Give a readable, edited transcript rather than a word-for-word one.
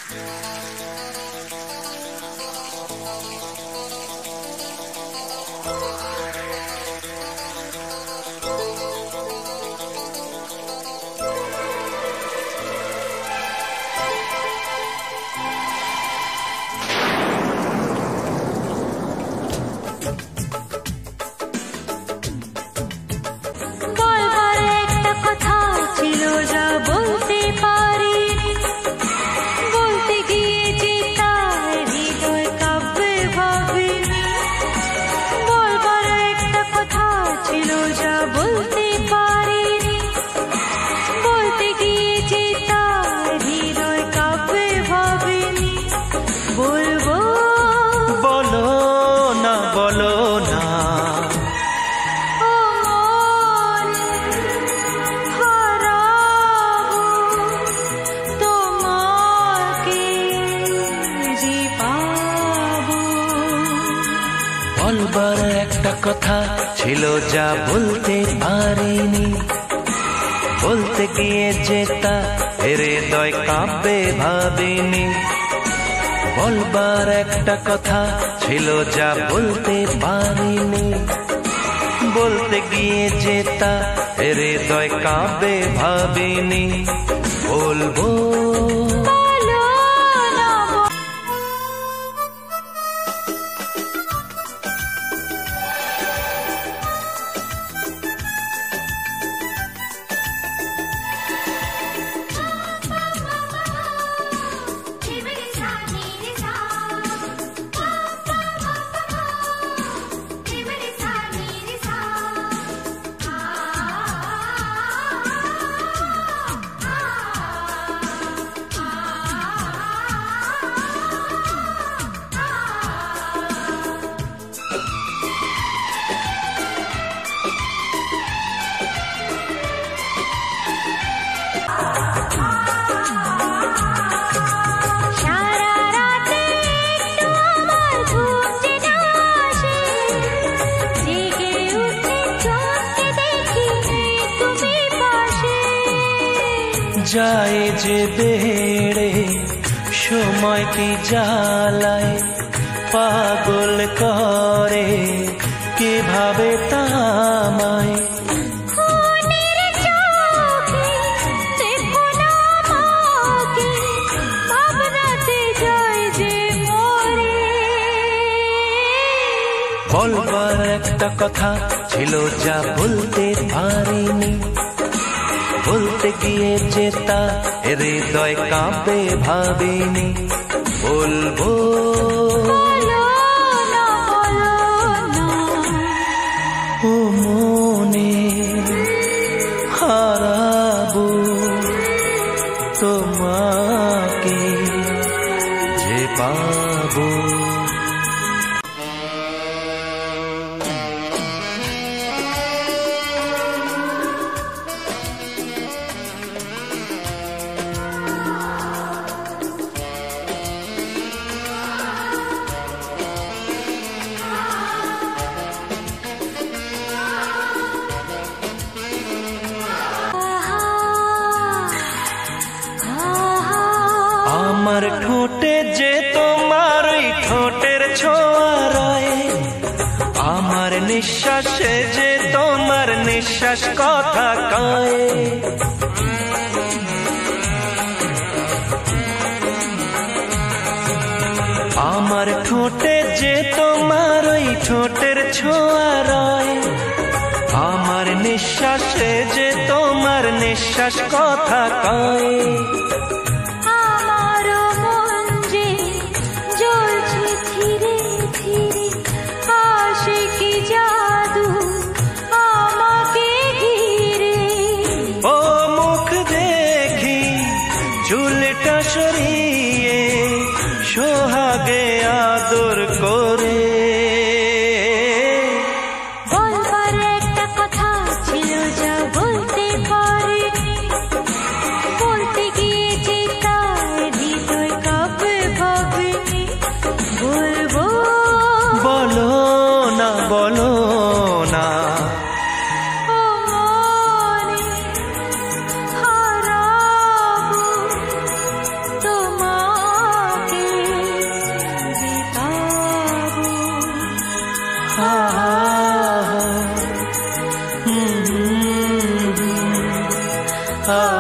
বলবার একটা কথা ছিল যা বলতে পারিনি, বলতে গিয়ে যেটা হৃদয় কাঁপবে ভাবিনি। বলবার একটা কথা ছিল যা বলতে পারিনি, বলতে গিয়ে যেটা হৃদয় কাঁপবে ভাবিনি। বলবো যায় যে বেড়ে সময় কি জ্বালায়, পাগল করে কিভাবে তামায়। বলবার একটা কথা ছিল যা বলতে পারিনি, বলতে গিয়ে যেটা হৃদয় কাঁপে ভাবিনি। বলবো ও মনে হারাবো তোমাকে যে পাবো। আমার ঠোঁটে যে তোমার ওই ঠোঁটের ছোঁয়া রয়, আমার নিঃশ্বাসে যে তোমার নিঃশ্বাস কথা কয়। আমার ঠোঁটে যে তোমার ওই ঠোঁটের ছোঁয়া রয়, আমার নিঃশ্বাসে যে তোমার নিঃশ্বাস কথা কয়। চুলটা সরিয়ে সোহাগে আদর করে। বলবার একটা কথা ছিল যা বলতে পারিনি, বলতে গিয়ে যেটা হৃদয় কাঁপে ভাবিনি। বলবো বলো না বলো না হারাবো তোমাকে। ah